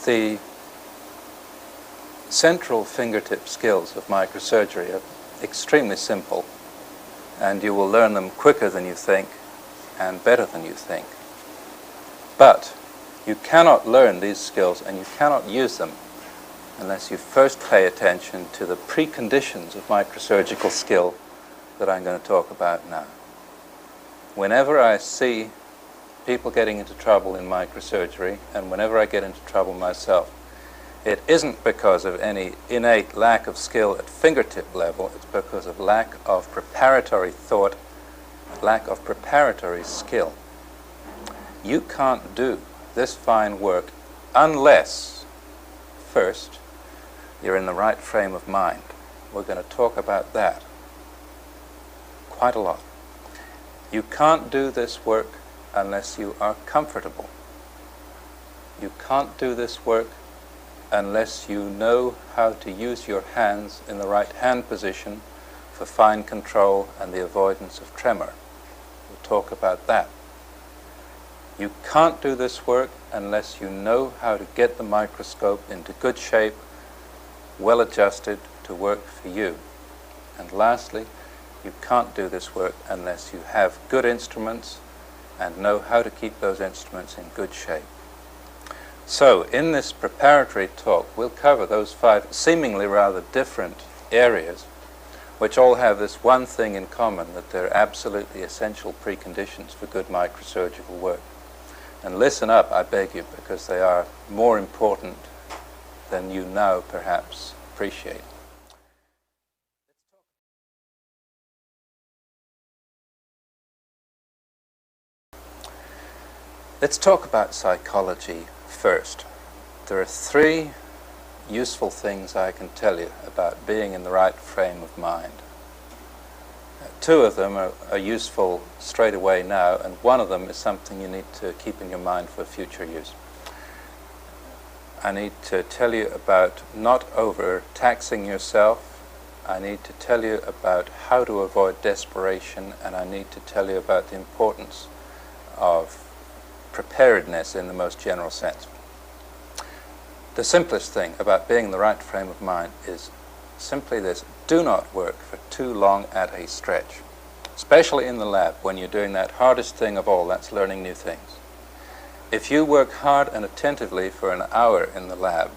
The central fingertip skills of microsurgery are extremely simple, and you will learn them quicker than you think and better than you think. But you cannot learn these skills and you cannot use them unless you first pay attention to the preconditions of microsurgical skill that I'm going to talk about now. Whenever I see people getting into trouble in microsurgery, and whenever I get into trouble myself, it isn't because of any innate lack of skill at fingertip level, it's because of lack of preparatory thought, lack of preparatory skill. You can't do this fine work unless, first, you're in the right frame of mind. We're going to talk about that quite a lot. You can't do this work unless you are comfortable. You can't do this work unless you know how to use your hands in the right hand position for fine control and the avoidance of tremor. We'll talk about that. You can't do this work unless you know how to get the microscope into good shape, well adjusted to work for you. And lastly, you can't do this work unless you have good instruments and know how to keep those instruments in good shape. So, in this preparatory talk, we'll cover those 5 seemingly rather different areas, which all have this one thing in common, that they're absolutely essential preconditions for good microsurgical work. And listen up, I beg you, because they are more important than you now perhaps appreciate. Let's talk about psychology first. There are 3 useful things I can tell you about being in the right frame of mind. 2 of them are useful straight away now, and one of them is something you need to keep in your mind for future use. I need to tell you about not overtaxing yourself. I need to tell you about how to avoid desperation, and I need to tell you about the importance of preparedness in the most general sense. The simplest thing about being in the right frame of mind is simply this: do not work for too long at a stretch, especially in the lab when you're doing that hardest thing of all, that's learning new things. If you work hard and attentively for an hour in the lab,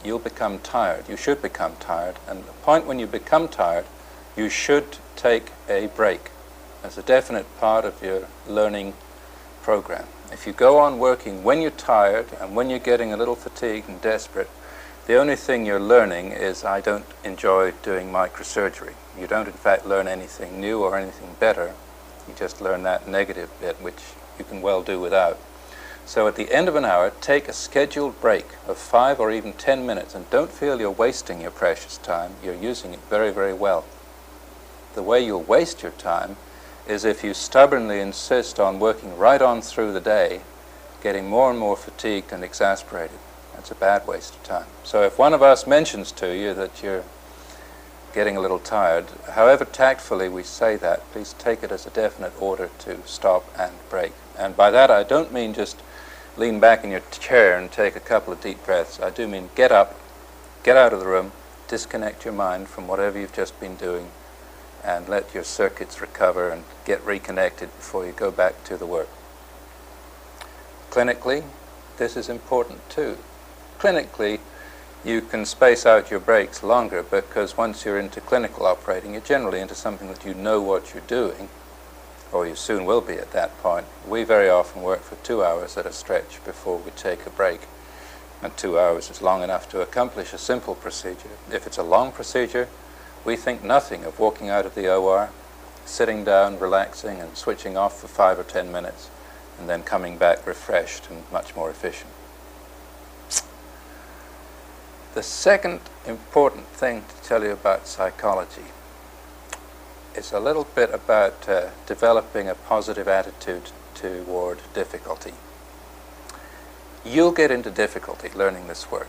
you'll become tired. You should become tired, and at the point when you become tired, you should take a break as a definite part of your learning program. If you go on working when you're tired and when you're getting a little fatigued and desperate, the only thing you're learning is, I don't enjoy doing microsurgery. You don't in fact learn anything new or anything better. You just learn that negative bit, which you can well do without. So at the end of an hour, take a scheduled break of 5 or even 10 minutes, and don't feel you're wasting your precious time. You're using it very, very well. The way you'll waste your time is if you stubbornly insist on working right on through the day, getting more and more fatigued and exasperated. That's a bad waste of time. So if one of us mentions to you that you're getting a little tired, however tactfully we say that, please take it as a definite order to stop and break. And by that I don't mean just lean back in your chair and take a couple of deep breaths. I do mean get up, get out of the room, disconnect your mind from whatever you've just been doing, and let your circuits recover and get reconnected before you go back to the work. Clinically, this is important too. Clinically, you can space out your breaks longer, because once you're into clinical operating, you're generally into something that you know what you're doing, or you soon will be at that point. We very often work for 2 hours at a stretch before we take a break, and 2 hours is long enough to accomplish a simple procedure. If it's a long procedure, we think nothing of walking out of the OR, sitting down, relaxing, and switching off for 5 or 10 minutes, and then coming back refreshed and much more efficient. The second important thing to tell you about psychology is a little bit about developing a positive attitude toward difficulty. You'll get into difficulty learning this work,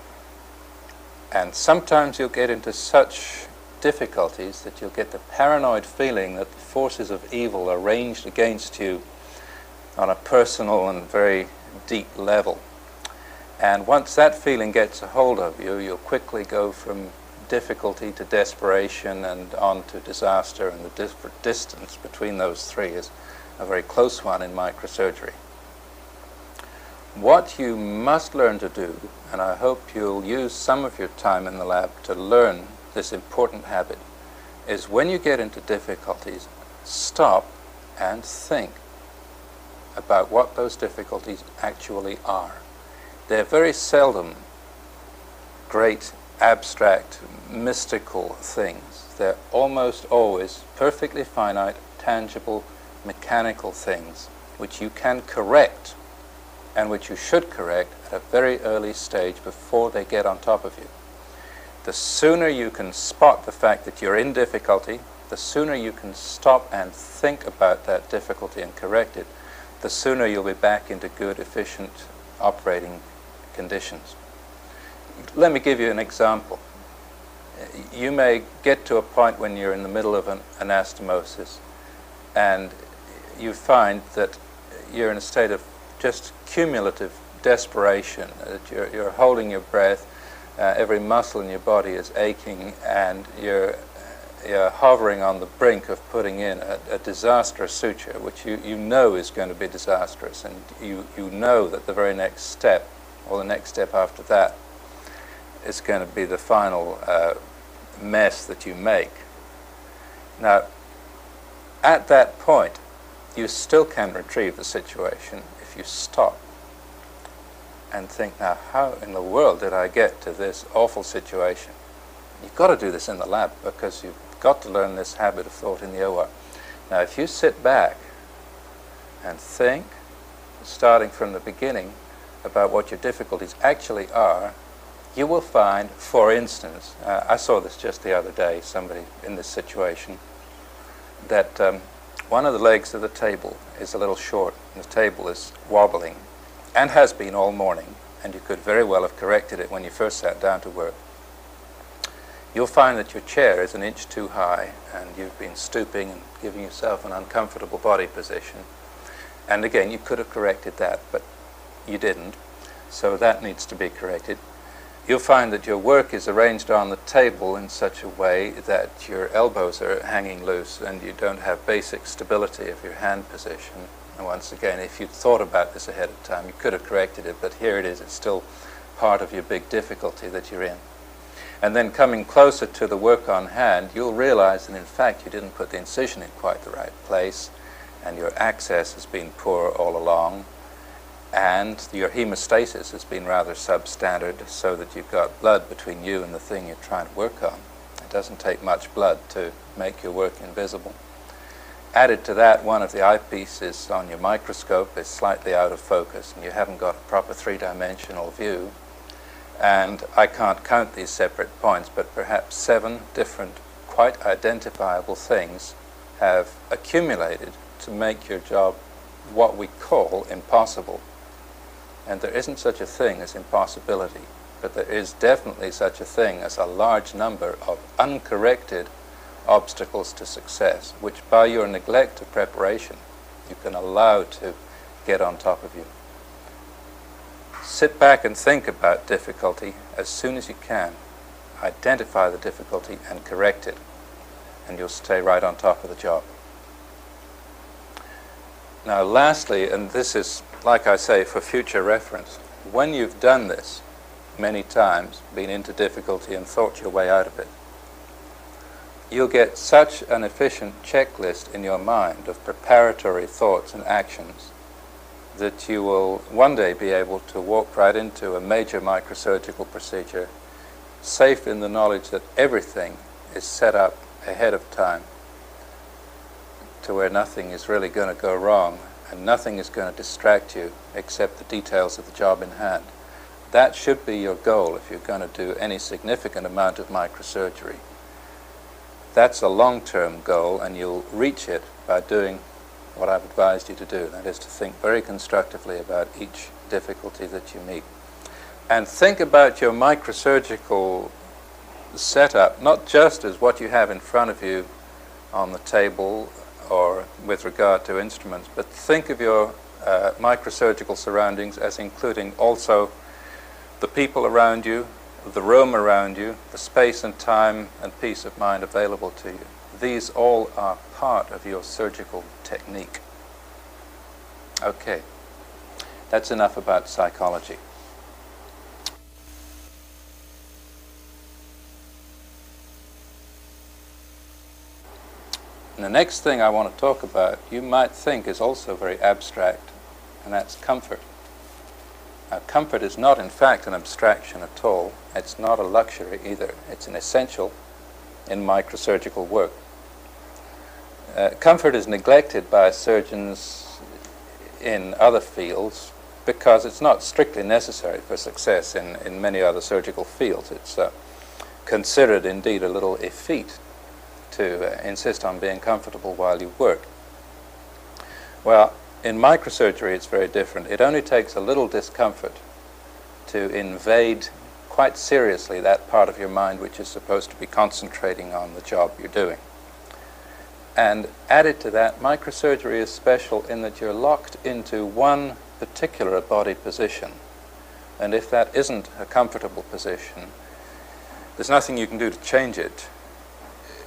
and sometimes you'll get into such difficulties that you'll get the paranoid feeling that the forces of evil are ranged against you on a personal and very deep level. And once that feeling gets a hold of you, you'll quickly go from difficulty to desperation and on to disaster, and the distance between those three is a very close one in microsurgery. What you must learn to do, and I hope you'll use some of your time in the lab to learn this important habit, is when you get into difficulties, stop and think about what those difficulties actually are. They're very seldom great, abstract, mystical things. They're almost always perfectly finite, tangible, mechanical things which you can correct and which you should correct at a very early stage before they get on top of you. The sooner you can spot the fact that you're in difficulty, the sooner you can stop and think about that difficulty and correct it, the sooner you'll be back into good, efficient operating conditions. Let me give you an example. You may get to a point when you're in the middle of an anastomosis and you find that you're in a state of just cumulative desperation, that you're holding your breath, every muscle in your body is aching, and you're hovering on the brink of putting in a disastrous suture, which you know is going to be disastrous, and you know that the very next step, or the next step after that, is going to be the final mess that you make. Now, at that point, you still can retrieve the situation if you stop and think, now, how in the world did I get to this awful situation? You've got to do this in the lab because you've got to learn this habit of thought in the OR. Now, if you sit back and think, starting from the beginning, about what your difficulties actually are, you will find, for instance, I saw this just the other day, somebody in this situation, that one of the legs of the table is a little short, and the table is wobbling, and has been all morning, and you could very well have corrected it when you first sat down to work. You'll find that your chair is an inch too high, and you've been stooping and giving yourself an uncomfortable body position. And again, you could have corrected that, but you didn't, so that needs to be corrected. You'll find that your work is arranged on the table in such a way that your elbows are hanging loose and you don't have basic stability of your hand position. And once again, if you'd thought about this ahead of time, you could have corrected it, but here it is, it's still part of your big difficulty that you're in. And then coming closer to the work on hand, you'll realize that in fact you didn't put the incision in quite the right place, and your access has been poor all along, and your hemostasis has been rather substandard, so that you've got blood between you and the thing you're trying to work on. It doesn't take much blood to make your work invisible. Added to that, one of the eyepieces on your microscope is slightly out of focus, and you haven't got a proper three-dimensional view. And I can't count these separate points, but perhaps 7 different, quite identifiable things have accumulated to make your job what we call impossible. And there isn't such a thing as impossibility, but there is definitely such a thing as a large number of uncorrected obstacles to success, which by your neglect of preparation, you can allow to get on top of you. Sit back and think about difficulty as soon as you can. Identify the difficulty and correct it, and you'll stay right on top of the job. Now lastly, and this is, like I say, for future reference, when you've done this many times, been into difficulty and thought your way out of it, you'll get such an efficient checklist in your mind of preparatory thoughts and actions that you will one day be able to walk right into a major microsurgical procedure, safe in the knowledge that everything is set up ahead of time to where nothing is really going to go wrong and nothing is going to distract you except the details of the job in hand. That should be your goal if you're going to do any significant amount of microsurgery. That's a long-term goal, and you'll reach it by doing what I've advised you to do. That is to think very constructively about each difficulty that you meet. And think about your microsurgical setup, not just as what you have in front of you on the table or with regard to instruments, but think of your microsurgical surroundings as including also the people around you, the room around you, the space and time and peace of mind available to you. These all are part of your surgical technique. Okay, that's enough about psychology. And the next thing I want to talk about, you might think is also very abstract, and that's comfort. Now, comfort is not, in fact, an abstraction at all. It's not a luxury either. It's an essential in microsurgical work. Comfort is neglected by surgeons in other fields because it's not strictly necessary for success in many other surgical fields. It's considered, indeed, a little effete to insist on being comfortable while you work. Well, in microsurgery, it's very different. It only takes a little discomfort to invade quite seriously that part of your mind which is supposed to be concentrating on the job you're doing. And added to that, microsurgery is special in that you're locked into one particular body position. And if that isn't a comfortable position, there's nothing you can do to change it.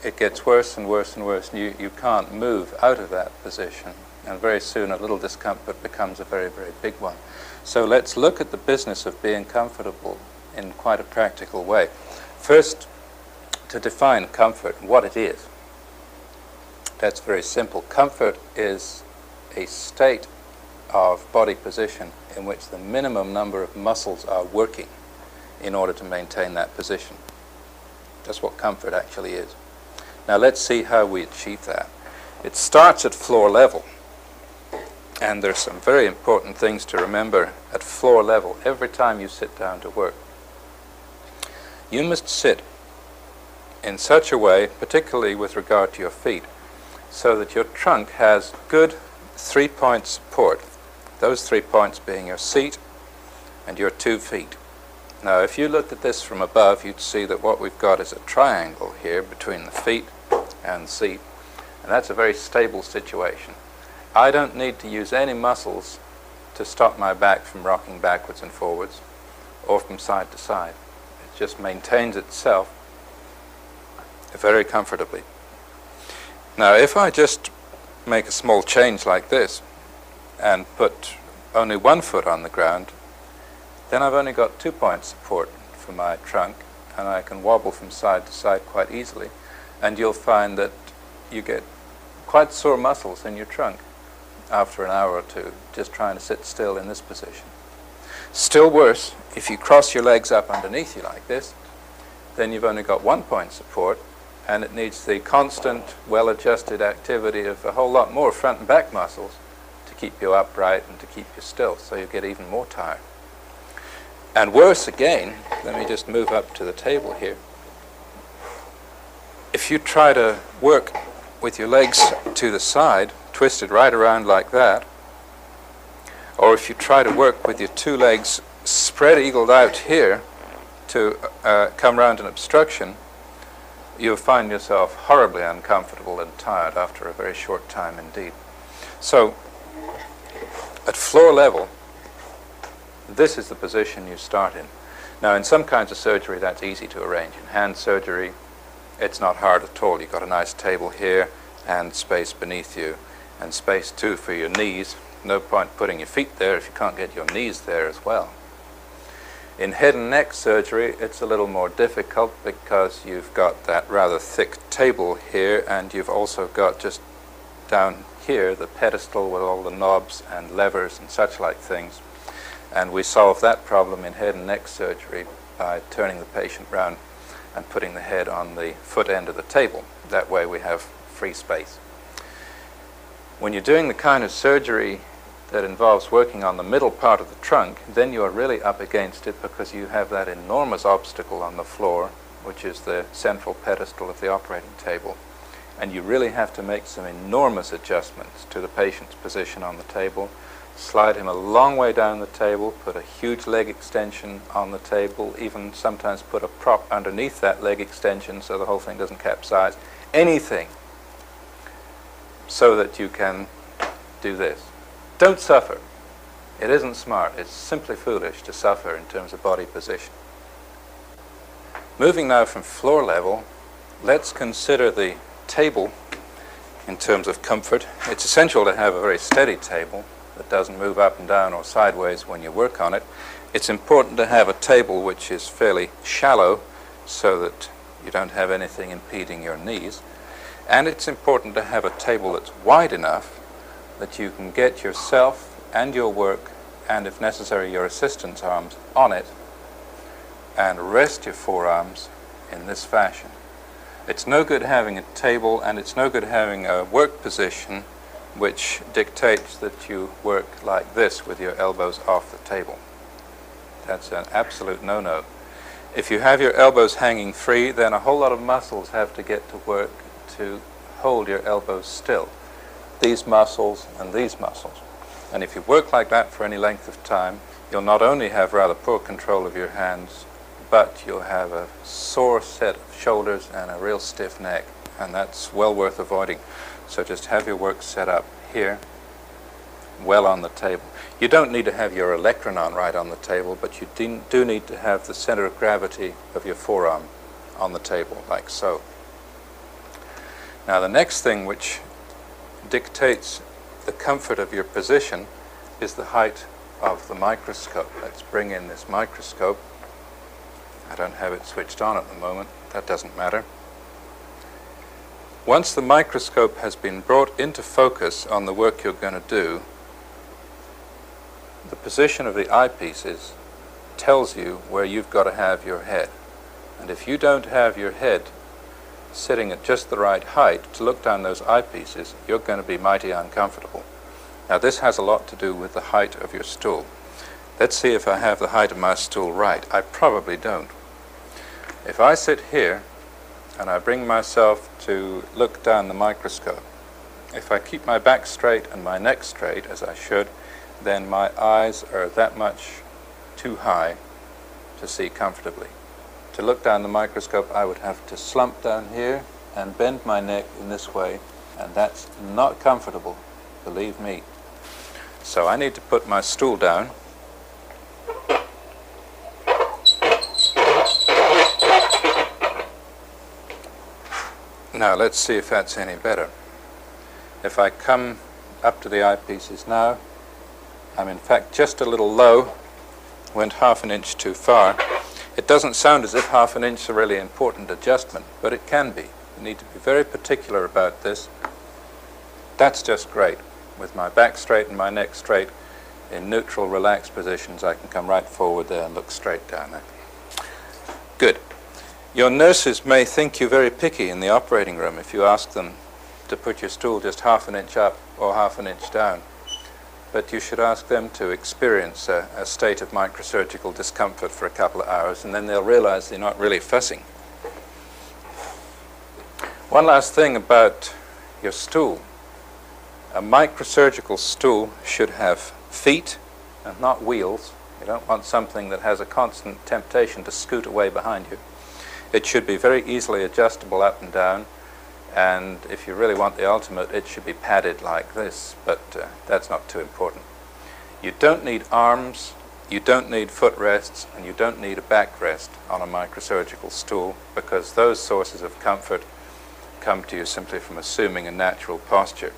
It gets worse and worse and worse, and you can't move out of that position. And very soon a little discomfort becomes a very, very big one. So let's look at the business of being comfortable in quite a practical way. First, to define comfort and what it is. That's very simple. Comfort is a state of body position in which the minimum number of muscles are working in order to maintain that position. That's what comfort actually is. Now let's see how we achieve that. It starts at floor level. And there's some very important things to remember at floor level every time you sit down to work. You must sit in such a way, particularly with regard to your feet, so that your trunk has good 3-point support. Those 3 points being your seat and your 2 feet. Now, if you looked at this from above, you'd see that what we've got is a triangle here between the feet and the seat, and that's a very stable situation. I don't need to use any muscles to stop my back from rocking backwards and forwards or from side to side. It just maintains itself very comfortably. Now, if I just make a small change like this and put only 1 foot on the ground, then I've only got 2-point support for my trunk, and I can wobble from side to side quite easily. And you'll find that you get quite sore muscles in your trunk after an hour or two, just trying to sit still in this position. Still worse, if you cross your legs up underneath you like this, then you've only got 1-point support, and it needs the constant, well-adjusted activity of a whole lot more front and back muscles to keep you upright and to keep you still, so you get even more tired. And worse again, let me just move up to the table here. If you try to work with your legs to the side, twisted right around like that, or if you try to work with your 2 legs spread eagled out here to come round an obstruction, you'll find yourself horribly uncomfortable and tired after a very short time indeed. So, at floor level, this is the position you start in. Now, in some kinds of surgery, that's easy to arrange. In hand surgery, it's not hard at all. You've got a nice table here and space beneath you, and space too for your knees. No point putting your feet there if you can't get your knees there as well. In head and neck surgery, it's a little more difficult because you've got that rather thick table here, and you've also got just down here the pedestal with all the knobs and levers and such like things. And we solve that problem in head and neck surgery by turning the patient round and putting the head on the foot end of the table. That way we have free space. When you're doing the kind of surgery that involves working on the middle part of the trunk, then you are really up against it because you have that enormous obstacle on the floor, which is the central pedestal of the operating table. And you really have to make some enormous adjustments to the patient's position on the table, slide him a long way down the table, put a huge leg extension on the table, even sometimes put a prop underneath that leg extension so the whole thing doesn't capsize. Anything so that you can do this. Don't suffer It isn't smart. It's simply foolish to suffer in terms of body position. Moving now from floor level, let's consider the table in terms of comfort. It's essential to have a very steady table that doesn't move up and down or sideways when you work on it. It's important to have a table which is fairly shallow so that you don't have anything impeding your knees. And it's important to have a table that's wide enough that you can get yourself and your work, and if necessary your assistant's arms, on it and rest your forearms in this fashion. It's no good having a table, and it's no good having a work position which dictates that you work like this with your elbows off the table. That's an absolute no-no. If you have your elbows hanging free, then a whole lot of muscles have to get to work to hold your elbows still. These muscles and these muscles. And if you work like that for any length of time, you'll not only have rather poor control of your hands, but you'll have a sore set of shoulders and a real stiff neck, and that's well worth avoiding. So just have your work set up here, well on the table. You don't need to have your olecranon right on the table, but you do need to have the center of gravity of your forearm on the table, like so. Now the next thing which dictates the comfort of your position is the height of the microscope. Let's bring in this microscope. I don't have it switched on at the moment. That doesn't matter. Once the microscope has been brought into focus on the work you're going to do, the position of the eyepieces tells you where you've got to have your head. And if you don't have your head sitting at just the right height to look down those eyepieces, you're going to be mighty uncomfortable. Now this has a lot to do with the height of your stool. Let's see if I have the height of my stool right. I probably don't. If I sit here and I bring myself to look down the microscope, if I keep my back straight and my neck straight, as I should, then my eyes are that much too high to see comfortably. To look down the microscope, I would have to slump down here and bend my neck in this way, and that's not comfortable, believe me. So I need to put my stool down. Now let's see if that's any better. If I come up to the eyepieces now, I'm in fact just a little low, went half an inch too far. It doesn't sound as if half an inch is a really important adjustment, but it can be. You need to be very particular about this. That's just great. With my back straight and my neck straight, in neutral, relaxed positions, I can come right forward there and look straight down there. Good. Your nurses may think you very picky in the operating room if you ask them to put your stool just half an inch up or half an inch down. But you should ask them to experience a state of microsurgical discomfort for a couple of hours, and then they'll realize they're not really fussing. One last thing about your stool. A microsurgical stool should have feet and not wheels. You don't want something that has a constant temptation to scoot away behind you. It should be very easily adjustable up and down, and if you really want the ultimate, it should be padded like this, but that's not too important. You don't need arms, you don't need footrests, and you don't need a backrest on a microsurgical stool, because those sources of comfort come to you simply from assuming a natural posture.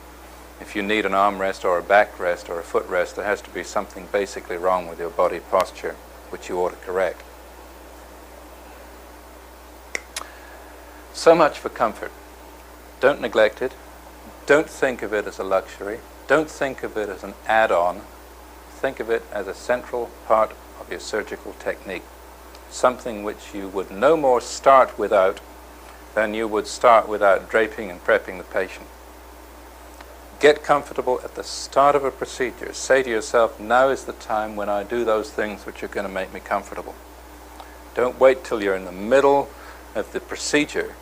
If you need an armrest or a backrest or a footrest, there has to be something basically wrong with your body posture, which you ought to correct. So much for comfort. Don't neglect it. Don't think of it as a luxury. Don't think of it as an add-on. Think of it as a central part of your surgical technique. Something which you would no more start without than you would start without draping and prepping the patient. Get comfortable at the start of a procedure. Say to yourself, now is the time when I do those things which are going to make me comfortable. Don't wait till you're in the middle of the procedure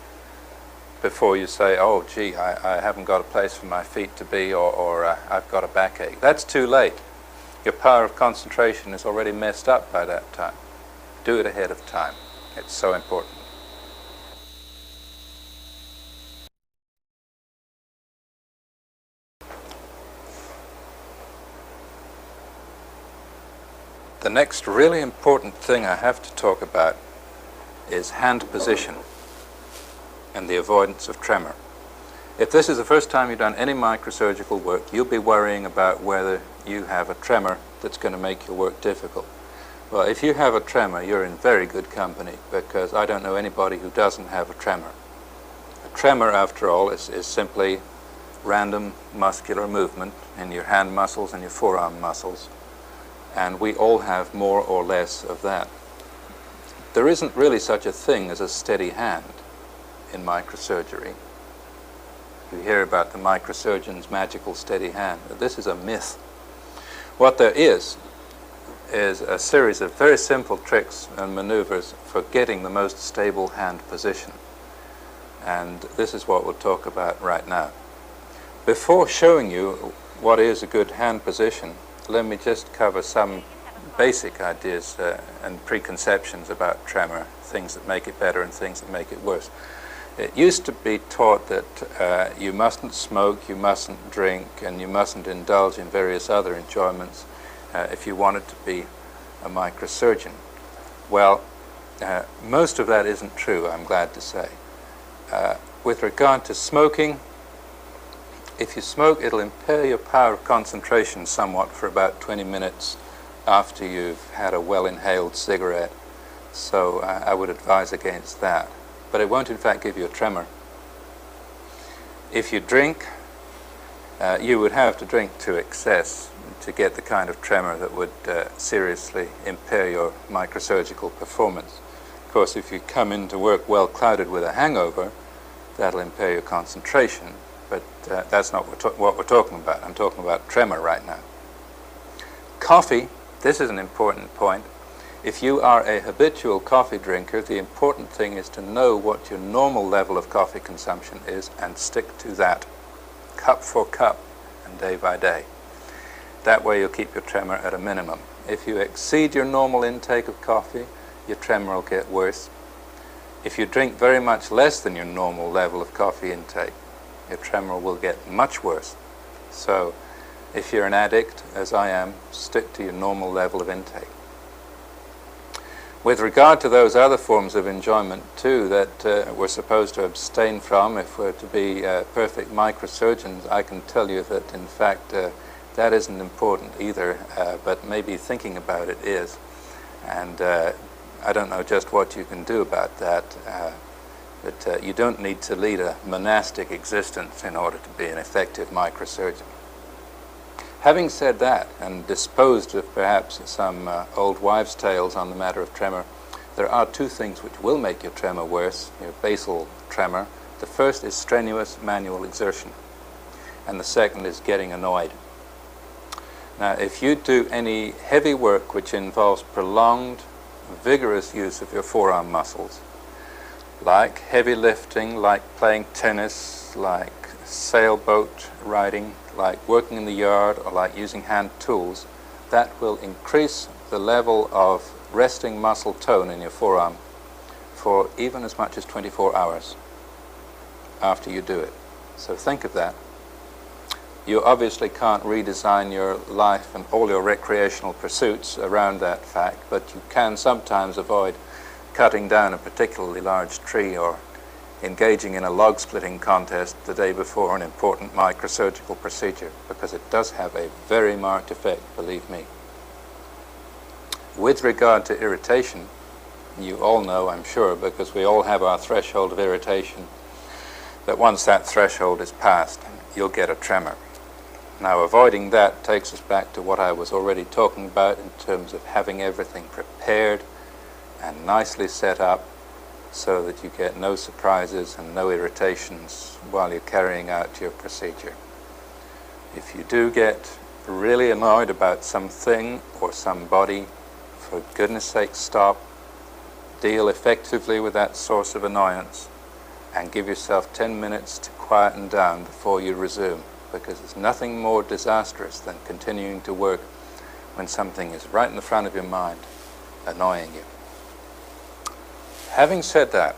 before you say, oh gee, I haven't got a place for my feet to be, or I've got a backache. That's too late. Your power of concentration is already messed up by that time. Do it ahead of time. It's so important. The next really important thing I have to talk about is hand position and the avoidance of tremor. If this is the first time you've done any microsurgical work, you'll be worrying about whether you have a tremor that's going to make your work difficult. Well, if you have a tremor, you're in very good company, because I don't know anybody who doesn't have a tremor. A tremor, after all, is simply random muscular movement in your hand muscles and your forearm muscles, and we all have more or less of that. There isn't really such a thing as a steady hand in microsurgery. You hear about the microsurgeon's magical steady hand. This is a myth. What there is a series of very simple tricks and maneuvers for getting the most stable hand position. And this is what we'll talk about right now. Before showing you what is a good hand position, let me just cover some basic ideas and preconceptions about tremor, things that make it better and things that make it worse. It used to be taught that you mustn't smoke, you mustn't drink, and you mustn't indulge in various other enjoyments if you wanted to be a microsurgeon. Well, most of that isn't true, I'm glad to say. With regard to smoking, if you smoke, it'll impair your power of concentration somewhat for about 20 minutes after you've had a well-inhaled cigarette. So I would advise against that. But it won't in fact give you a tremor. If you drink, you would have to drink to excess to get the kind of tremor that would seriously impair your microsurgical performance. Of course, if you come into work well clouded with a hangover, that'll impair your concentration, but that's not what we're talking about. I'm talking about tremor right now. Coffee, this is an important point. If you are a habitual coffee drinker, the important thing is to know what your normal level of coffee consumption is and stick to that, cup for cup and day by day. That way you'll keep your tremor at a minimum. If you exceed your normal intake of coffee, your tremor will get worse. If you drink very much less than your normal level of coffee intake, your tremor will get much worse. So if you're an addict, as I am, stick to your normal level of intake. With regard to those other forms of enjoyment too that we're supposed to abstain from if we're to be perfect microsurgeons, I can tell you that in fact that isn't important either, but maybe thinking about it is. And I don't know just what you can do about that, but you don't need to lead a monastic existence in order to be an effective microsurgeon. Having said that, and disposed of perhaps some old wives' tales on the matter of tremor, there are two things which will make your tremor worse, your basal tremor. The first is strenuous manual exertion, and the second is getting annoyed. Now, if you do any heavy work which involves prolonged, vigorous use of your forearm muscles, like heavy lifting, like playing tennis, like sailboat riding, like working in the yard, or like using hand tools, that will increase the level of resting muscle tone in your forearm for even as much as 24 hours after you do it. So think of that. You obviously can't redesign your life and all your recreational pursuits around that fact, but you can sometimes avoid cutting down a particularly large tree or engaging in a log splitting contest the day before an important microsurgical procedure, because it does have a very marked effect, believe me. With regard to irritation, you all know, I'm sure, because we all have our threshold of irritation, that once that threshold is passed, you'll get a tremor. Now, avoiding that takes us back to what I was already talking about in terms of having everything prepared and nicely set up so that you get no surprises and no irritations while you're carrying out your procedure. If you do get really annoyed about something or somebody, for goodness sake stop, deal effectively with that source of annoyance, and give yourself 10 minutes to quieten down before you resume, because there's nothing more disastrous than continuing to work when something is right in the front of your mind, annoying you. Having said that,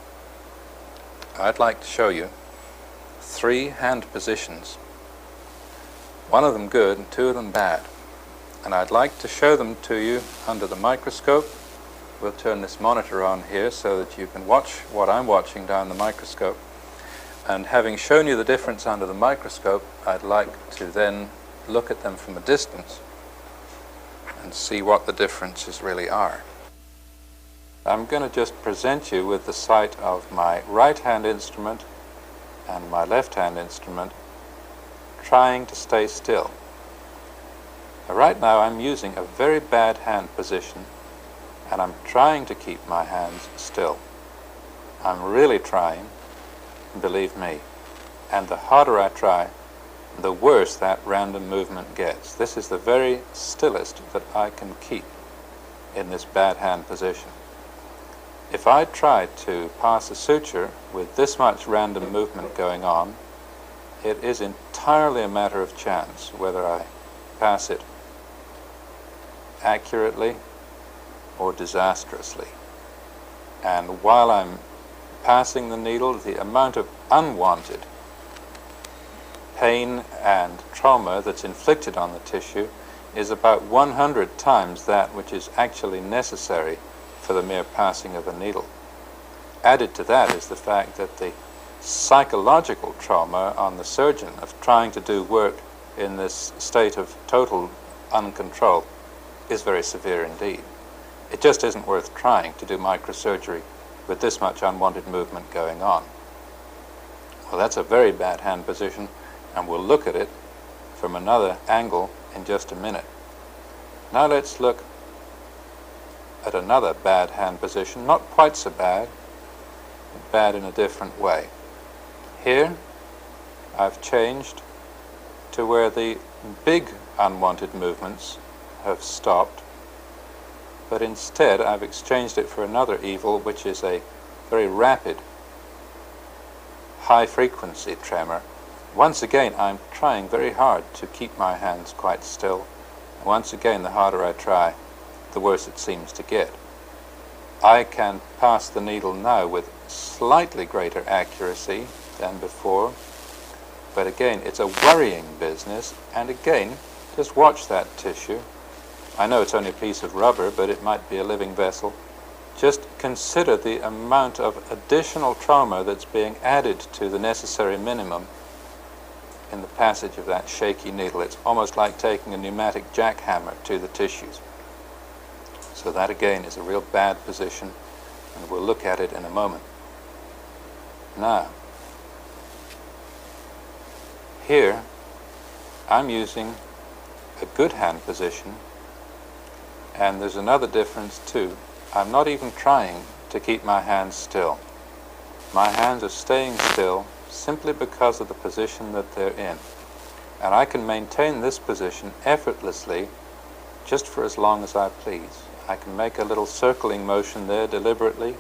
I'd like to show you 3 hand positions, one of them good and 2 of them bad, And I'd like to show them to you under the microscope. We'll turn this monitor on here so that you can watch what I'm watching down the microscope. And having shown you the difference under the microscope, I'd like to then look at them from a distance and see what the differences really are. I'm going to just present you with the sight of my right-hand instrument and my left-hand instrument trying to stay still. Right now I'm using a very bad hand position and I'm trying to keep my hands still. I'm really trying, believe me. And the harder I try, the worse that random movement gets. This is the very stillest that I can keep in this bad hand position. If I try to pass a suture with this much random movement going on, it is entirely a matter of chance whether I pass it accurately or disastrously. And while I'm passing the needle, the amount of unwanted pain and trauma that's inflicted on the tissue is about 100 times that which is actually necessary for the mere passing of a needle. Added to that is the fact that the psychological trauma on the surgeon of trying to do work in this state of total uncontrol is very severe indeed. It just isn't worth trying to do microsurgery with this much unwanted movement going on. Well, that's a very bad hand position, and we'll look at it from another angle in just a minute. Now let's look at another bad hand position, not quite so bad, but bad in a different way. Here I've changed to where the big unwanted movements have stopped, but instead I've exchanged it for another evil, which is a very rapid, high-frequency tremor. Once again, I'm trying very hard to keep my hands quite still. Once again, the harder I try, the worse it seems to get. I can pass the needle now with slightly greater accuracy than before, but again, it's a worrying business, and again, just watch that tissue. I know it's only a piece of rubber, but it might be a living vessel. Just consider the amount of additional trauma that's being added to the necessary minimum in the passage of that shaky needle. It's almost like taking a pneumatic jackhammer to the tissues. So that again is a real bad position, and we'll look at it in a moment. Now, here I'm using a good hand position, and there's another difference too. I'm not even trying to keep my hands still. My hands are staying still simply because of the position that they're in. And I can maintain this position effortlessly just for as long as I please. I can make a little circling motion there deliberately,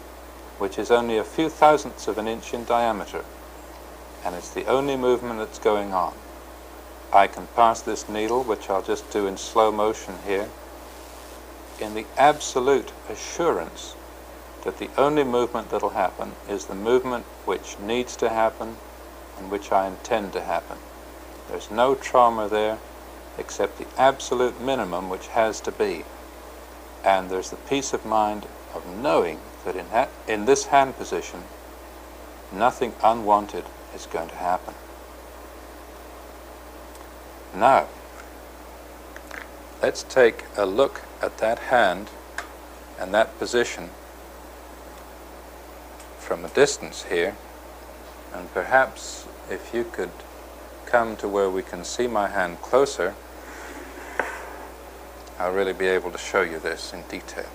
which is only a few thousandths of an inch in diameter. And it's the only movement that's going on. I can pass this needle, which I'll just do in slow motion here, in the absolute assurance that the only movement that'll happen is the movement which needs to happen and which I intend to happen. There's no trauma there except the absolute minimum which has to be. And there's the peace of mind of knowing that in this hand position, nothing unwanted is going to happen. Now, let's take a look at that hand and that position from a distance here, and perhaps if you could come to where we can see my hand closer, I'll really be able to show you this in detail.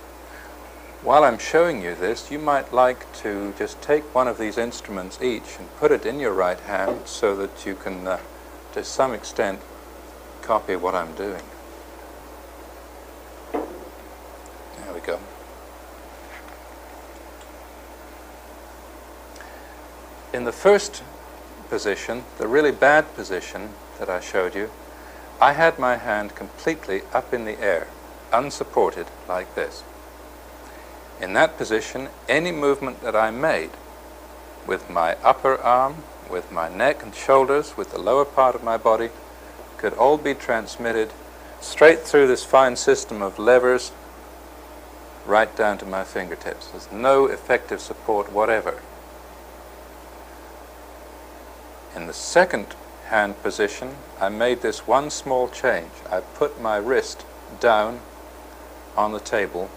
While I'm showing you this, you might like to just take one of these instruments each and put it in your right hand so that you can, to some extent, copy what I'm doing. There we go. In the first position, the really bad position that I showed you, I had my hand completely up in the air, unsupported like this. In that position, any movement that I made with my upper arm, with my neck and shoulders, with the lower part of my body, could all be transmitted straight through this fine system of levers right down to my fingertips. There's no effective support whatever. In the second hand position, I made this one small change. I put my wrist down on the table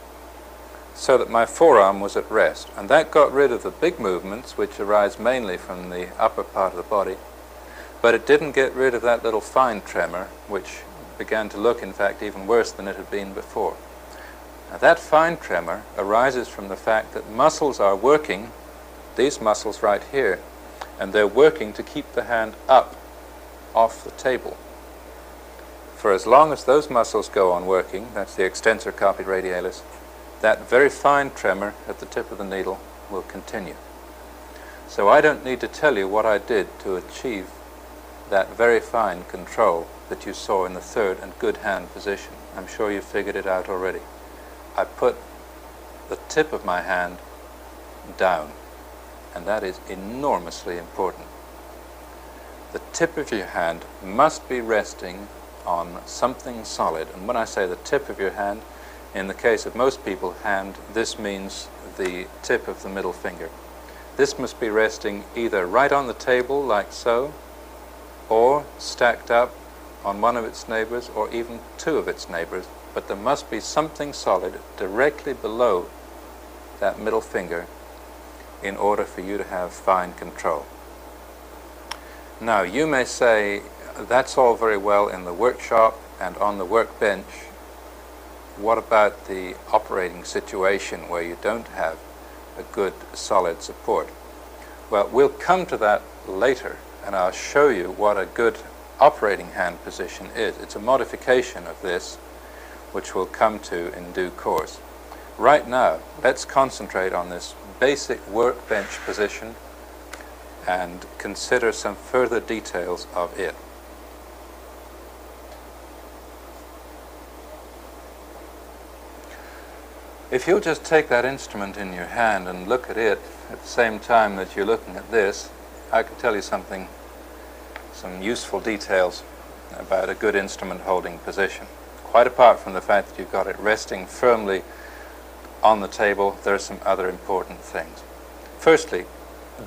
so that my forearm was at rest, and that got rid of the big movements which arise mainly from the upper part of the body, but it didn't get rid of that little fine tremor which began to look, in fact, even worse than it had been before. Now, that fine tremor arises from the fact that muscles are working, these muscles right here, and they're working to keep the hand up off the table. For as long as those muscles go on working, that's the extensor carpi radialis, that very fine tremor at the tip of the needle will continue. So I don't need to tell you what I did to achieve that very fine control that you saw in the third and good hand position. I'm sure you figured it out already. I put the tip of my hand down, and that is enormously important. The tip of your hand must be resting on something solid, and when I say the tip of your hand, in the case of most people, hand, this means the tip of the middle finger. This must be resting either right on the table, like so, or stacked up on one of its neighbors, or even two of its neighbors, but there must be something solid directly below that middle finger in order for you to have fine control. Now, you may say, that's all very well in the workshop and on the workbench. What about the operating situation where you don't have a good solid support? Well, we'll come to that later, and I'll show you what a good operating hand position is. It's a modification of this, which we'll come to in due course. Right now, let's concentrate on this basic workbench position and consider some further details of it. If you'll just take that instrument in your hand and look at it at the same time that you're looking at this, I can tell you some useful details about a good instrument holding position. Quite apart from the fact that you've got it resting firmly on the table, there are some other important things. Firstly,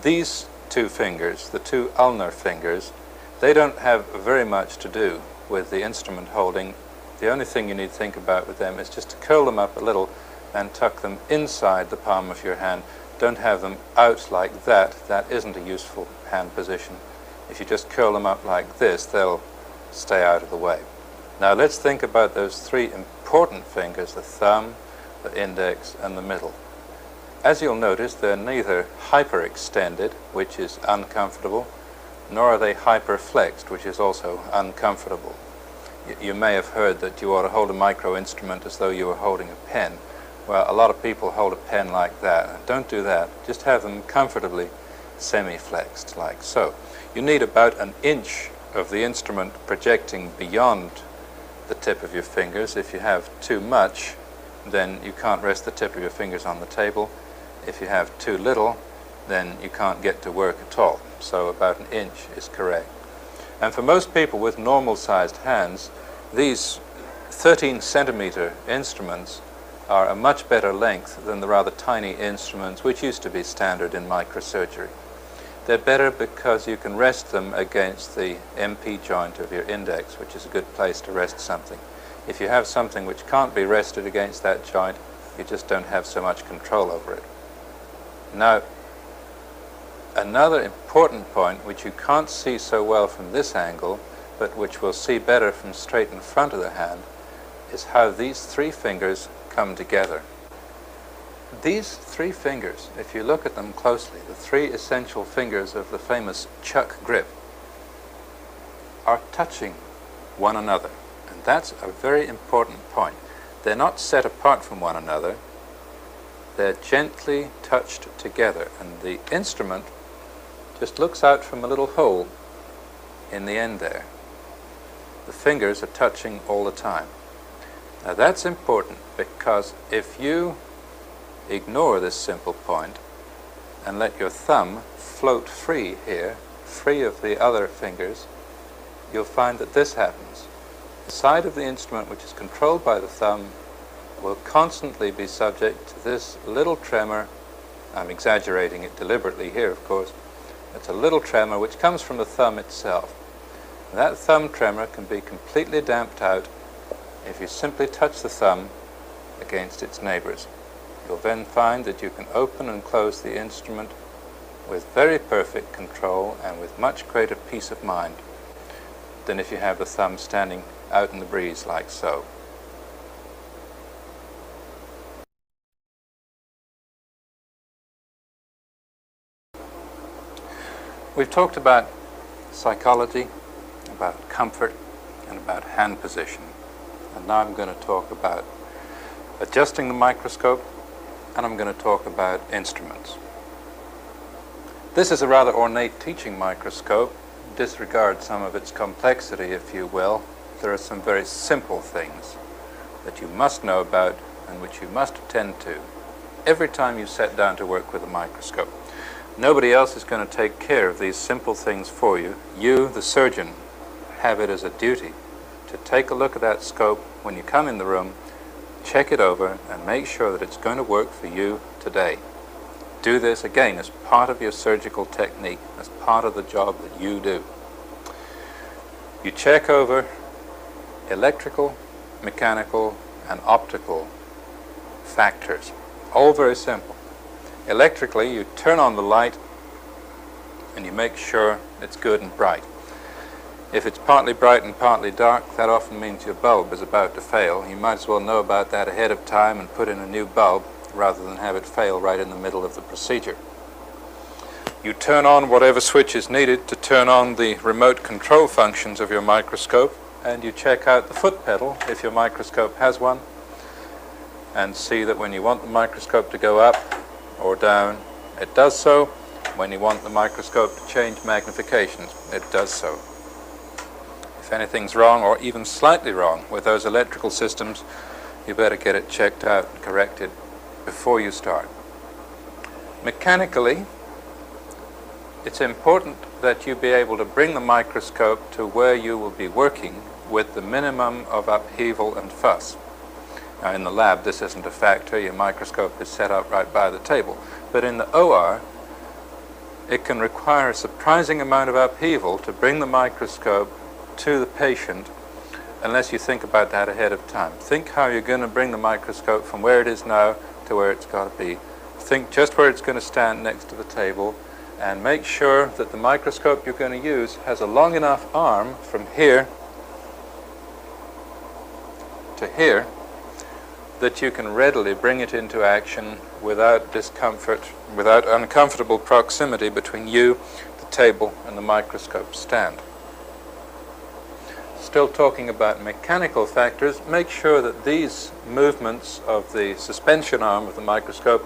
these two fingers, the two ulnar fingers, they don't have very much to do with the instrument holding. The only thing you need to think about with them is just to curl them up a little and tuck them inside the palm of your hand. Don't have them out like that. That isn't a useful hand position. If you just curl them up like this, they'll stay out of the way. Now let's think about those three important fingers, the thumb, the index, and the middle. As you'll notice, they're neither hyperextended, which is uncomfortable, nor are they hyperflexed, which is also uncomfortable. You may have heard that you ought to hold a micro instrument as though you were holding a pen. Well, a lot of people hold a pen like that. Don't do that. Just have them comfortably semi-flexed, like so. You need about an inch of the instrument projecting beyond the tip of your fingers. If you have too much, then you can't rest the tip of your fingers on the table. If you have too little, then you can't get to work at all. So about an inch is correct. And for most people with normal-sized hands, these 13-centimeter instruments are a much better length than the rather tiny instruments which used to be standard in microsurgery. They're better because you can rest them against the MP joint of your index, which is a good place to rest something. If you have something which can't be rested against that joint, you just don't have so much control over it. Now, another important point which you can't see so well from this angle, but which we'll see better from straight in front of the hand, is how these three fingers come together. These three fingers, if you look at them closely, the three essential fingers of the famous chuck grip, are touching one another. And that's a very important point. They're not set apart from one another. They're gently touched together. And the instrument just looks out from a little hole in the end there. The fingers are touching all the time. Now that's important because if you ignore this simple point and let your thumb float free here, free of the other fingers, you'll find that this happens. the side of the instrument which is controlled by the thumb will constantly be subject to this little tremor. I'm exaggerating it deliberately here, of course. It's a little tremor which comes from the thumb itself. That thumb tremor can be completely damped out if you simply touch the thumb against its neighbors. You'll then find that you can open and close the instrument with very perfect control and with much greater peace of mind than if you have the thumb standing out in the breeze like so. We've talked about psychology, about comfort, and about hand position. And now I'm going to talk about adjusting the microscope, and I'm going to talk about instruments. This is a rather ornate teaching microscope. Disregard some of its complexity, if you will. There are some very simple things that you must know about and which you must attend to every time you sit down to work with a microscope. Nobody else is going to take care of these simple things for you. You, the surgeon, have it as a duty to take a look at that scope when you come in the room, check it over, and make sure that it's going to work for you today. Do this again as part of your surgical technique, as part of the job that you do. You check over electrical, mechanical, and optical factors. All very simple. Electrically, you turn on the light and you make sure it's good and bright. If it's partly bright and partly dark, that often means your bulb is about to fail. You might as well know about that ahead of time and put in a new bulb rather than have it fail right in the middle of the procedure. You turn on whatever switch is needed to turn on the remote control functions of your microscope, and you check out the foot pedal if your microscope has one, and see that when you want the microscope to go up or down, it does so. When you want the microscope to change magnifications, it does so. If anything's wrong, or even slightly wrong, with those electrical systems, you better get it checked out and corrected before you start. Mechanically, it's important that you be able to bring the microscope to where you will be working with the minimum of upheaval and fuss. Now, in the lab, this isn't a factor. Your microscope is set up right by the table. But in the OR, it can require a surprising amount of upheaval to bring the microscope to the patient unless you think about that ahead of time. Think how you're going to bring the microscope from where it is now to where it's got to be. Think just where it's going to stand next to the table, and make sure that the microscope you're going to use has a long enough arm from here to here that you can readily bring it into action without discomfort, without uncomfortable proximity between you, the table, and the microscope stand. Still talking about mechanical factors, make sure that these movements of the suspension arm of the microscope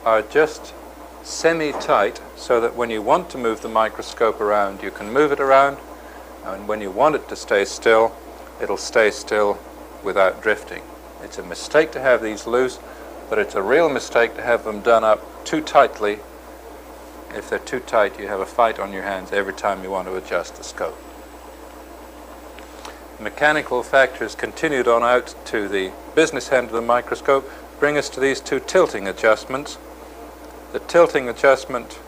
are just semi-tight, so that when you want to move the microscope around, you can move it around, and when you want it to stay still, it'll stay still without drifting. It's a mistake to have these loose, but it's a real mistake to have them done up too tightly. If they're too tight, you have a fight on your hands every time you want to adjust the scope. Mechanical factors continued on out to the business end of the microscope bring us to these two tilting adjustments. The tilting adjustment,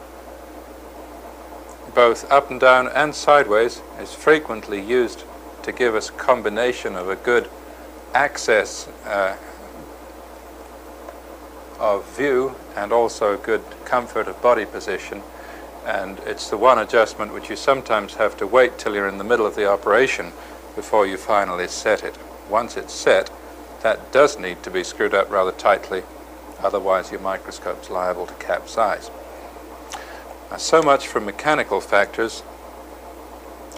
both up and down and sideways, is frequently used to give us a combination of a good access of view and also good comfort of body position. And it's the one adjustment which you sometimes have to wait till you're in the middle of the operation before you finally set it. Once it's set, that does need to be screwed up rather tightly, otherwise your microscope's liable to capsize. Now, so much for mechanical factors.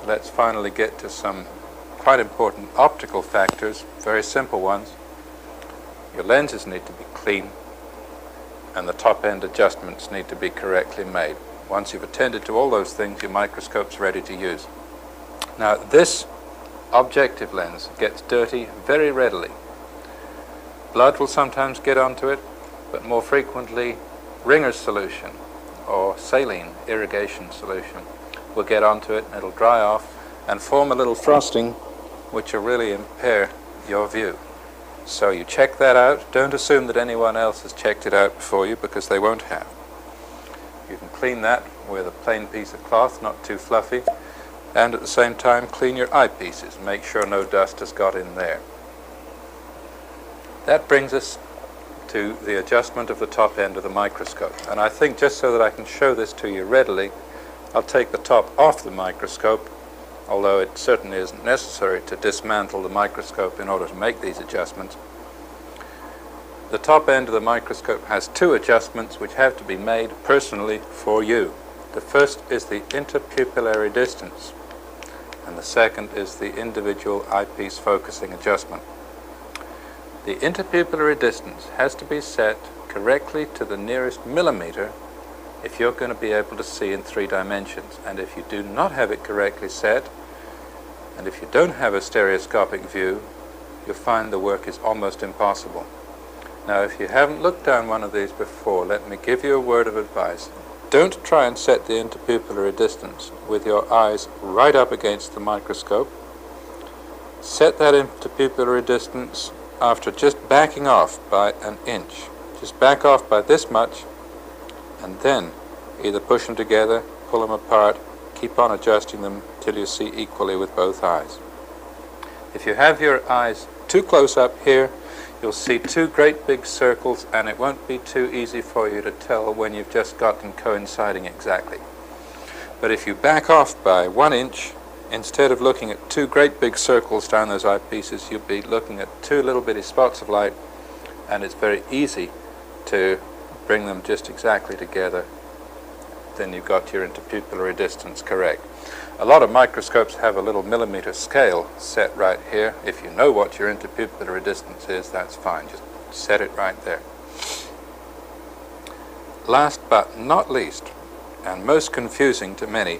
Let's finally get to some quite important optical factors, very simple ones. Your lenses need to be clean, and the top-end adjustments need to be correctly made. Once you've attended to all those things, your microscope's ready to use. Now, this objective lens gets dirty very readily. Blood will sometimes get onto it, but more frequently Ringer's solution or saline irrigation solution will get onto it, and it'll dry off and form a little frosting which will really impair your view. So you check that out. Don't assume that anyone else has checked it out before you, because they won't have. You can clean that with a plain piece of cloth, not too fluffy, and at the same time clean your eyepieces. Make sure no dust has got in there. That brings us to the adjustment of the top end of the microscope. And I think, just so that I can show this to you readily, I'll take the top off the microscope, although it certainly isn't necessary to dismantle the microscope in order to make these adjustments. The top end of the microscope has two adjustments which have to be made personally for you. The first is the interpupillary distance, and the second is the individual eyepiece focusing adjustment. The interpupillary distance has to be set correctly to the nearest millimeter if you're going to be able to see in 3 dimensions. And if you do not have it correctly set, and if you don't have a stereoscopic view, you'll find the work is almost impossible. Now, if you haven't looked down one of these before, let me give you a word of advice. Don't try and set the interpupillary distance with your eyes right up against the microscope. Set that interpupillary distance after just backing off by an inch. Just back off by this much, and then either push them together, pull them apart, keep on adjusting them till you see equally with both eyes. If you have your eyes too close up here, you'll see 2 great big circles, and it won't be too easy for you to tell when you've just got them coinciding exactly. But if you back off by 1 inch, instead of looking at 2 great big circles down those eyepieces, you'll be looking at 2 little bitty spots of light, and it's very easy to bring them just exactly together. Then you've got your interpupillary distance correct. A lot of microscopes have a little millimeter scale set right here. If you know what your interpupillary distance is, that's fine. Just set it right there. Last but not least, and most confusing to many,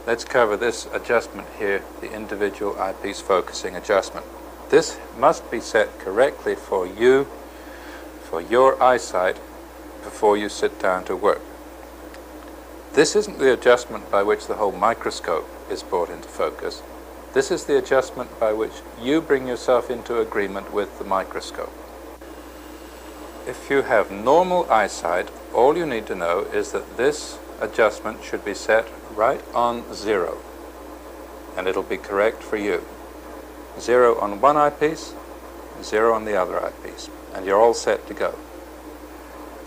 let's cover this adjustment here, the individual eyepiece focusing adjustment. This must be set correctly for you, for your eyesight, before you sit down to work. This isn't the adjustment by which the whole microscope is brought into focus. This is the adjustment by which you bring yourself into agreement with the microscope. If you have normal eyesight, all you need to know is that this adjustment should be set right on 0, and it'll be correct for you. 0 on one eyepiece, 0 on the other eyepiece, and you're all set to go.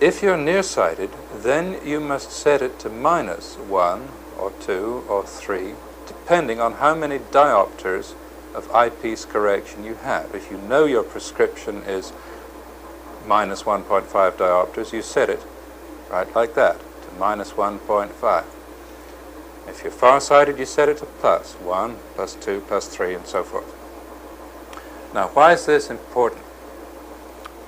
If you're nearsighted, then you must set it to -1 or 2 or 3, depending on how many diopters of eyepiece correction you have. If you know your prescription is -1.5 diopters, you set it right like that, to -1.5. If you're farsighted, you set it to +1, +2, +3, and so forth. Now, why is this important?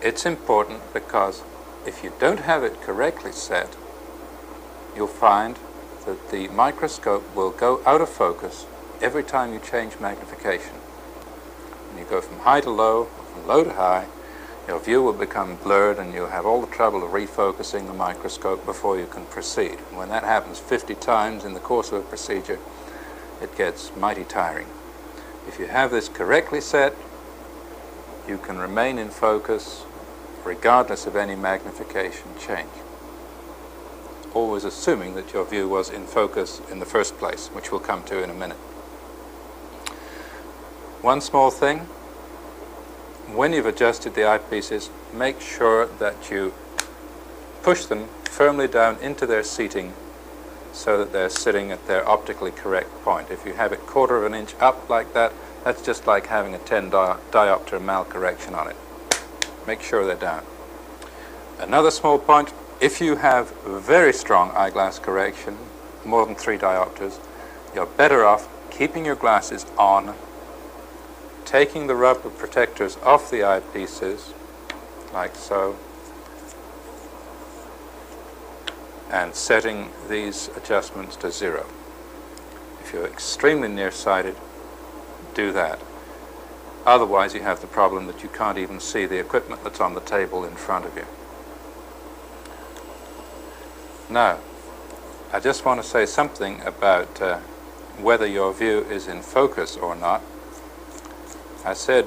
It's important because if you don't have it correctly set, you'll find that the microscope will go out of focus every time you change magnification. When you go from high to low, or from low to high, your view will become blurred, and you'll have all the trouble of refocusing the microscope before you can proceed. When that happens 50 times in the course of a procedure, it gets mighty tiring. If you have this correctly set, you can remain in focus regardless of any magnification change, always assuming that your view was in focus in the first place, which we'll come to in a minute. One small thing, when you've adjusted the eyepieces, make sure that you push them firmly down into their seating so that they're sitting at their optically correct point. If you have it 1/4 of an inch up like that, that's just like having a 10 diopter malcorrection on it. Make sure they're down. Another small point, if you have very strong eyeglass correction, more than 3 diopters, you're better off keeping your glasses on, taking the rubber protectors off the eyepieces, like so, and setting these adjustments to 0. If you're extremely nearsighted, do that. Otherwise, you have the problem that you can't even see the equipment that's on the table in front of you. Now, I just want to say something about whether your view is in focus or not. I said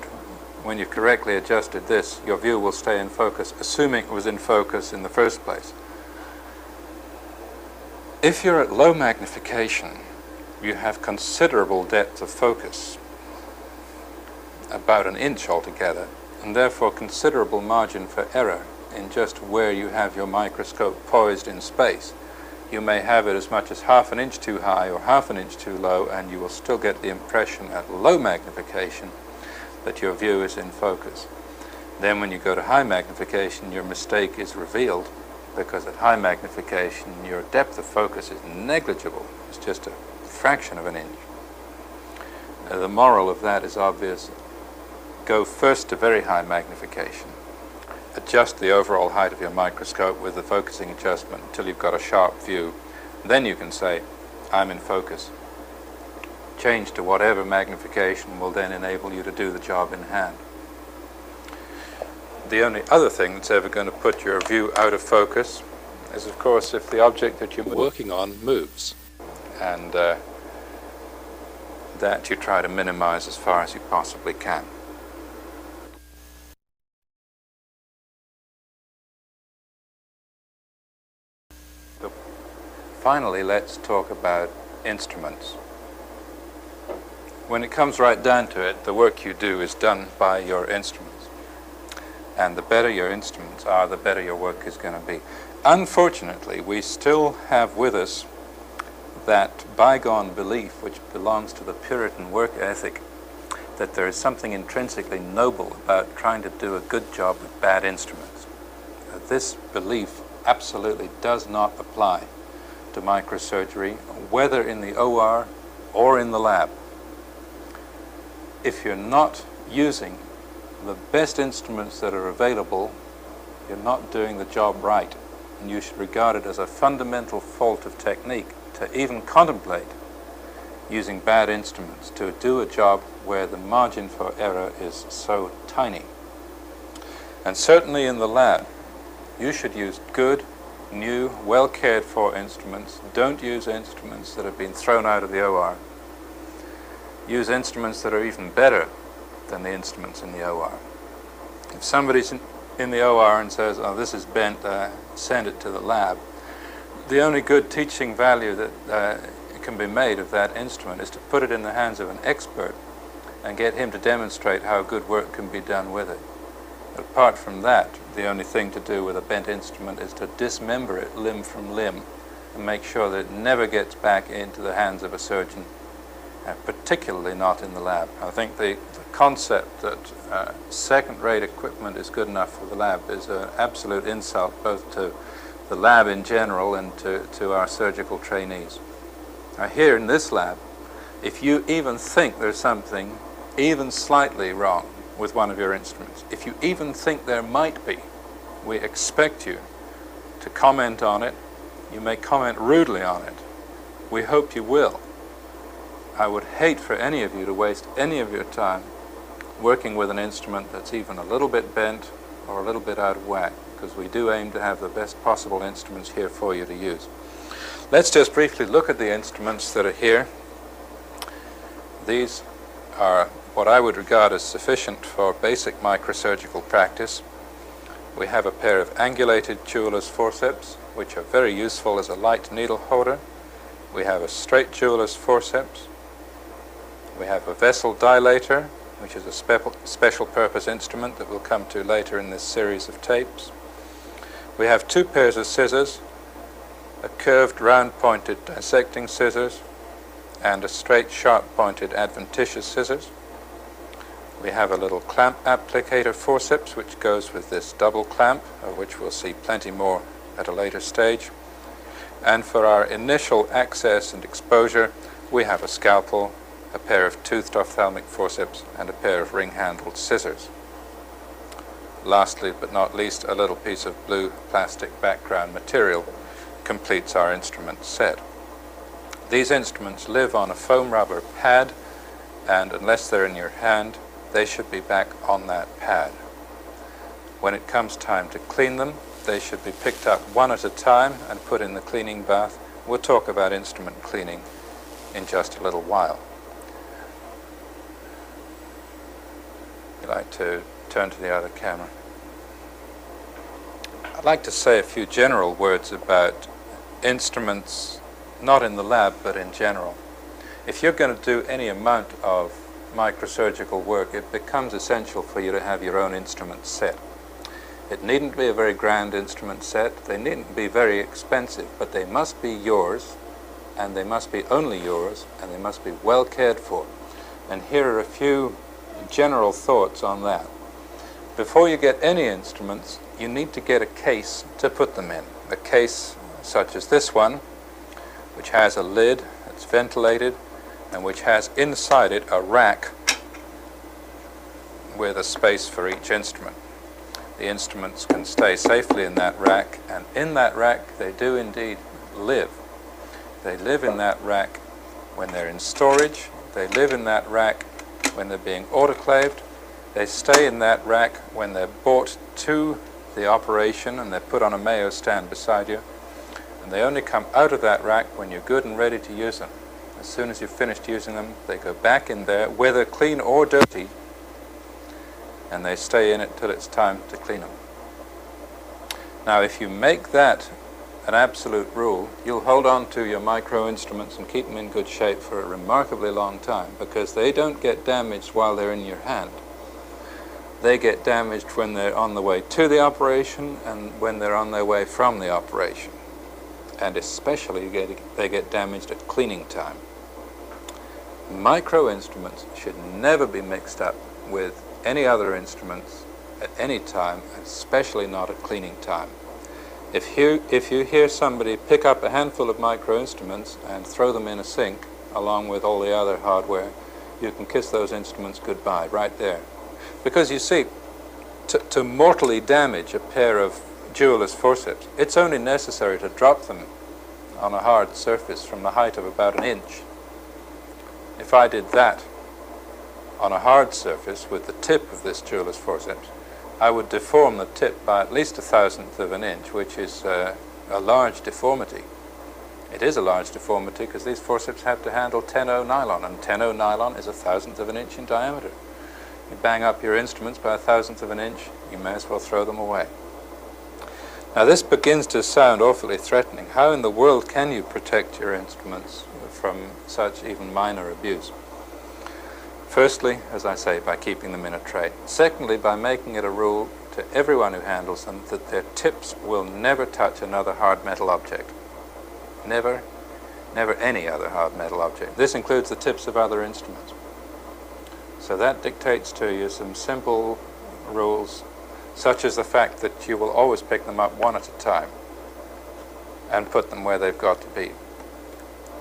when you correctly adjusted this, your view will stay in focus, assuming it was in focus in the first place. If you're at low magnification, you have considerable depth of focus, about an inch altogether, and therefore considerable margin for error in just where you have your microscope poised in space. You may have it as much as half an inch too high or half an inch too low, and you will still get the impression at low magnification that your view is in focus. Then when you go to high magnification, your mistake is revealed, because at high magnification your depth of focus is negligible. It's just a fraction of an inch. The moral of that is obvious. Go first to very high magnification. Adjust the overall height of your microscope with the focusing adjustment until you've got a sharp view. Then you can say, I'm in focus. Change to whatever magnification will then enable you to do the job in hand. The only other thing that's ever going to put your view out of focus is, of course, if the object that you're working on moves. And that you try to minimize as far as you possibly can. So finally, let's talk about instruments. When it comes right down to it, the work you do is done by your instruments. And the better your instruments are, the better your work is going to be. Unfortunately, we still have with us that bygone belief, which belongs to the Puritan work ethic, that there is something intrinsically noble about trying to do a good job with bad instruments. This belief absolutely does not apply to microsurgery, whether in the OR or in the lab. If you're not using the best instruments that are available, you're not doing the job right, and you should regard it as a fundamental fault of technique to even contemplate using bad instruments to do a job where the margin for error is so tiny. And certainly in the lab, you should use good, new, well cared for instruments. Don't use instruments that have been thrown out of the OR. Use instruments that are even better than the instruments in the OR. If somebody's in the OR and says, oh, this is bent, send it to the lab, the only good teaching value that can be made of that instrument is to put it in the hands of an expert and get him to demonstrate how good work can be done with it. But apart from that, the only thing to do with a bent instrument is to dismember it limb from limb and make sure that it never gets back into the hands of a surgeon, particularly not in the lab. I think the concept that second-rate equipment is good enough for the lab is an absolute insult both to the lab in general and to our surgical trainees. Now here in this lab, if you even think there's something even slightly wrong with one of your instruments, if you even think there might be, we expect you to comment on it. You may comment rudely on it. We hope you will. I would hate for any of you to waste any of your time working with an instrument that's even a little bit bent or a little bit out of whack, because we do aim to have the best possible instruments here for you to use. Let's just briefly look at the instruments that are here. These are what I would regard as sufficient for basic microsurgical practice. We have a pair of angulated jeweler's forceps, which are very useful as a light needle holder. We have a straight jeweler's forceps. We have a vessel dilator, which is a special purpose instrument that we'll come to later in this series of tapes. We have two pairs of scissors, a curved round-pointed dissecting scissors and a straight sharp-pointed adventitious scissors. We have a little clamp applicator forceps which goes with this double clamp, of which we'll see plenty more at a later stage. And for our initial access and exposure, we have a scalpel, a pair of toothed ophthalmic forceps, and a pair of ring-handled scissors. Lastly, but not least, a little piece of blue plastic background material completes our instrument set. These instruments live on a foam rubber pad, and unless they're in your hand, they should be back on that pad. When it comes time to clean them, they should be picked up one at a time and put in the cleaning bath. We'll talk about instrument cleaning in just a little while. I'd like to turn to the other camera. I'd like to say a few general words about instruments, not in the lab, but in general. If you're going to do any amount of microsurgical work, it becomes essential for you to have your own instrument set. It needn't be a very grand instrument set, they needn't be very expensive, but they must be yours, and they must be only yours, and they must be well cared for. And here are a few general thoughts on that. Before you get any instruments, you need to get a case to put them in. A case such as this one, which has a lid, it's ventilated, and which has inside it a rack with a space for each instrument. The instruments can stay safely in that rack, and in that rack they do indeed live. They live in that rack when they're in storage, they live in that rack when they're being autoclaved, they stay in that rack when they're brought to the operation and they're put on a Mayo stand beside you, and they only come out of that rack when you're good and ready to use them. As soon as you've finished using them, they go back in there, whether clean or dirty, and they stay in it till it's time to clean them. Now, if you make that an absolute rule, you'll hold on to your micro instruments and keep them in good shape for a remarkably long time, because they don't get damaged while they're in your hand. They get damaged when they're on the way to the operation and when they're on their way from the operation. And especially they get damaged at cleaning time. Micro instruments should never be mixed up with any other instruments at any time, especially not at cleaning time. If you hear somebody pick up a handful of micro instruments and throw them in a sink along with all the other hardware, you can kiss those instruments goodbye right there. Because you see, to mortally damage a pair of jeweler's forceps, it's only necessary to drop them on a hard surface from the height of about an inch. If I did that on a hard surface with the tip of this jeweler's forceps, I would deform the tip by at least 1/1000th of an inch, which is a large deformity. It is a large deformity because these forceps have to handle 10-0 nylon, and 10-0 nylon is 1/1000th of an inch in diameter. You bang up your instruments by 1/1000th of an inch, you may as well throw them away. Now, this begins to sound awfully threatening. How in the world can you protect your instruments from such even minor abuse? Firstly, as I say, by keeping them in a tray. Secondly, by making it a rule to everyone who handles them that their tips will never touch another hard metal object. Never, never any other hard metal object. This includes the tips of other instruments. So that dictates to you some simple rules, such as the fact that you will always pick them up one at a time and put them where they've got to be.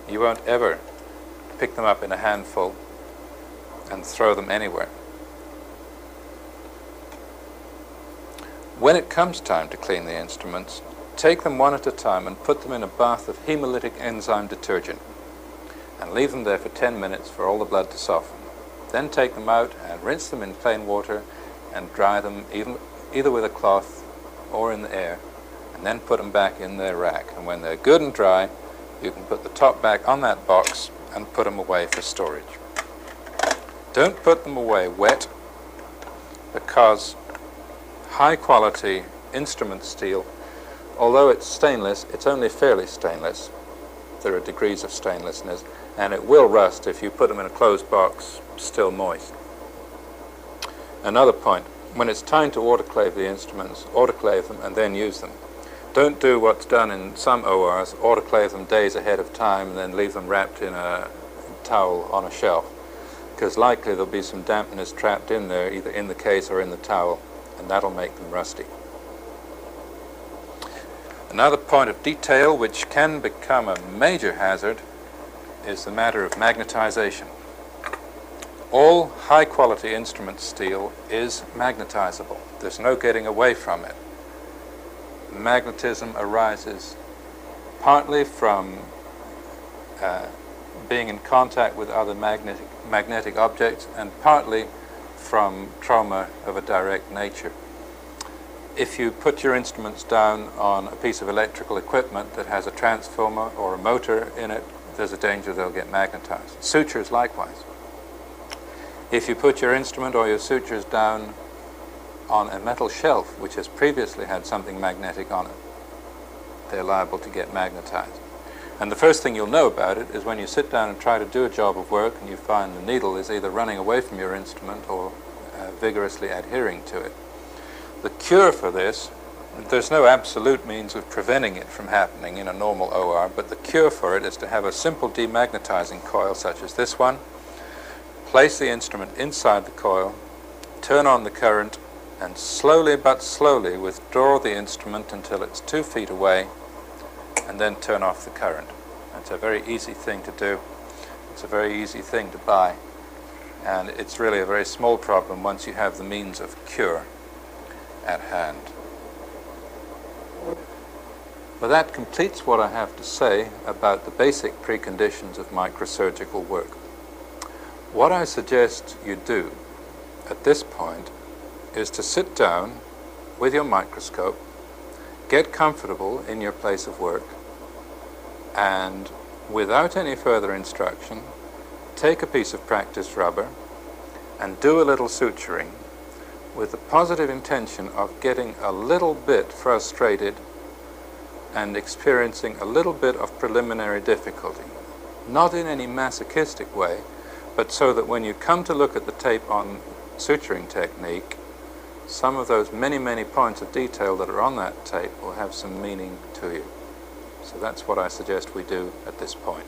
You won't ever pick them up in a handful and throw them anywhere. When it comes time to clean the instruments, take them one at a time and put them in a bath of hemolytic enzyme detergent and leave them there for 10 minutes for all the blood to soften. Then take them out and rinse them in plain water and dry them either with a cloth or in the air, and then put them back in their rack. And when they're good and dry, you can put the top back on that box and put them away for storage. Don't put them away wet, because high quality instrument steel, although it's stainless, it's only fairly stainless. There are degrees of stainlessness, and it will rust if you put them in a closed box still moist. Another point, when it's time to autoclave the instruments, autoclave them and then use them. Don't do what's done in some ORs, autoclave them days ahead of time and then leave them wrapped in a towel on a shelf, because likely there'll be some dampness trapped in there, either in the case or in the towel, and that'll make them rusty. Another point of detail which can become a major hazard is the matter of magnetization. All high-quality instrument steel is magnetizable. There's no getting away from it. Magnetism arises partly from being in contact with other magnetic objects, and partly from trauma of a direct nature. If you put your instruments down on a piece of electrical equipment that has a transformer or a motor in it, there's a danger they'll get magnetized. Sutures likewise. If you put your instrument or your sutures down on a metal shelf which has previously had something magnetic on it, they're liable to get magnetized. And the first thing you'll know about it is when you sit down and try to do a job of work and you find the needle is either running away from your instrument or vigorously adhering to it. The cure for this, there's no absolute means of preventing it from happening in a normal OR, but the cure for it is to have a simple demagnetizing coil such as this one, place the instrument inside the coil, turn on the current, and slowly but slowly withdraw the instrument until it's 2 feet away, and then turn off the current. It's a very easy thing to do. It's a very easy thing to buy, and it's really a very small problem once you have the means of cure at hand. Well, that completes what I have to say about the basic preconditions of microsurgical work. What I suggest you do at this point is to sit down with your microscope, get comfortable in your place of work, and without any further instruction, take a piece of practice rubber and do a little suturing with the positive intention of getting a little bit frustrated and experiencing a little bit of preliminary difficulty. Not in any masochistic way, but so that when you come to look at the tape on suturing technique, some of those many, many points of detail that are on that tape will have some meaning to you. So that's what I suggest we do at this point.